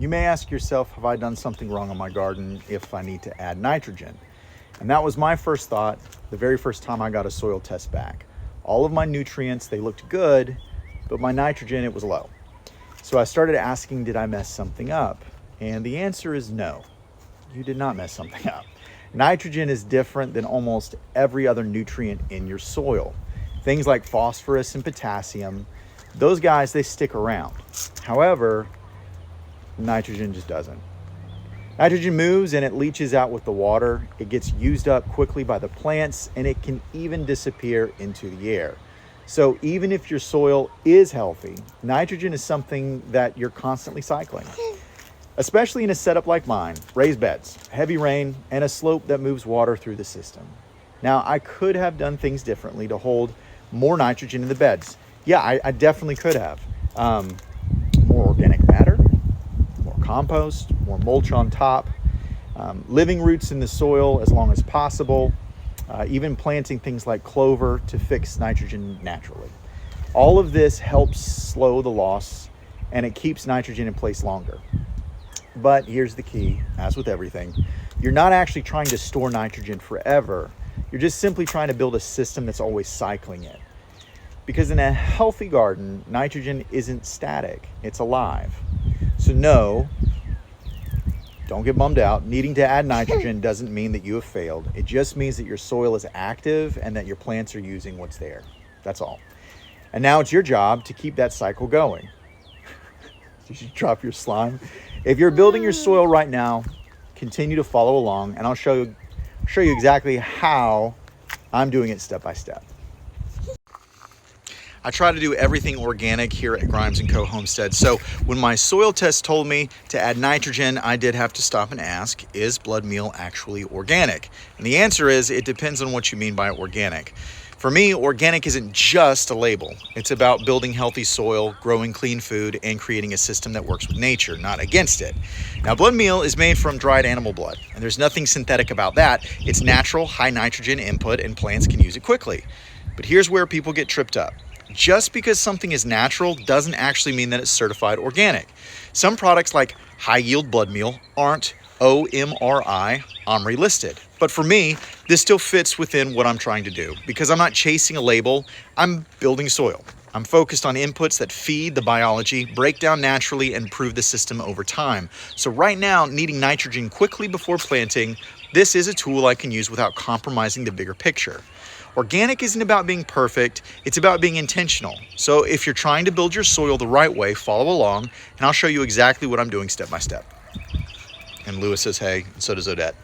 You may ask yourself, have I done something wrong on my garden if I need to add nitrogen? And that was my first thought the very first time I got a soil test back. All of my nutrients, they looked good, but my nitrogen, it was low. So I started asking, did I mess something up? And the answer is no, you did not mess something up. Nitrogen is different than almost every other nutrient in your soil. Things like phosphorus and potassium, those guys, they stick around. However, nitrogen just doesn't. Nitrogen moves and it leaches out with the water. It gets used up quickly by the plants and it can even disappear into the air. So even if your soil is healthy, nitrogen is something that you're constantly cycling. Especially in a setup like mine, raised beds, heavy rain, and a slope that moves water through the system. Now, I could have done things differently to hold more nitrogen in the beds. Yeah, I definitely could have. More organic matter, more compost, more mulch on top, living roots in the soil as long as possible, even planting things like clover to fix nitrogen naturally. All of this helps slow the loss and it keeps nitrogen in place longer. But here's the key, as with everything, you're not actually trying to store nitrogen forever. You're just simply trying to build a system that's always cycling it. Because in a healthy garden, nitrogen isn't static, it's alive. So no, don't get bummed out. Needing to add nitrogen doesn't mean that you have failed. It just means that your soil is active and that your plants are using what's there. That's all. And now it's your job to keep that cycle going. You should drop your slime. If you're building your soil right now, continue to follow along and I'll show you exactly how I'm doing it step by step. I try to do everything organic here at Grimes & Co. Homestead. So when my soil test told me to add nitrogen, I did have to stop and ask, is blood meal actually organic? And the answer is, it depends on what you mean by organic. For me, organic isn't just a label. It's about building healthy soil, growing clean food, and creating a system that works with nature, not against it. Now, blood meal is made from dried animal blood, and there's nothing synthetic about that. It's natural, high nitrogen input, and plants can use it quickly. But here's where people get tripped up. Just because something is natural doesn't actually mean that it's certified organic. Some products like high yield blood meal aren't OMRI listed. But for me, this still fits within what I'm trying to do because I'm not chasing a label, I'm building soil. I'm focused on inputs that feed the biology, break down naturally, and improve the system over time. So right now, needing nitrogen quickly before planting, this is a tool I can use without compromising the bigger picture. Organic isn't about being perfect, it's about being intentional. So if you're trying to build your soil the right way, follow along, and I'll show you exactly what I'm doing step by step. And Lewis says hey, and so does Odette.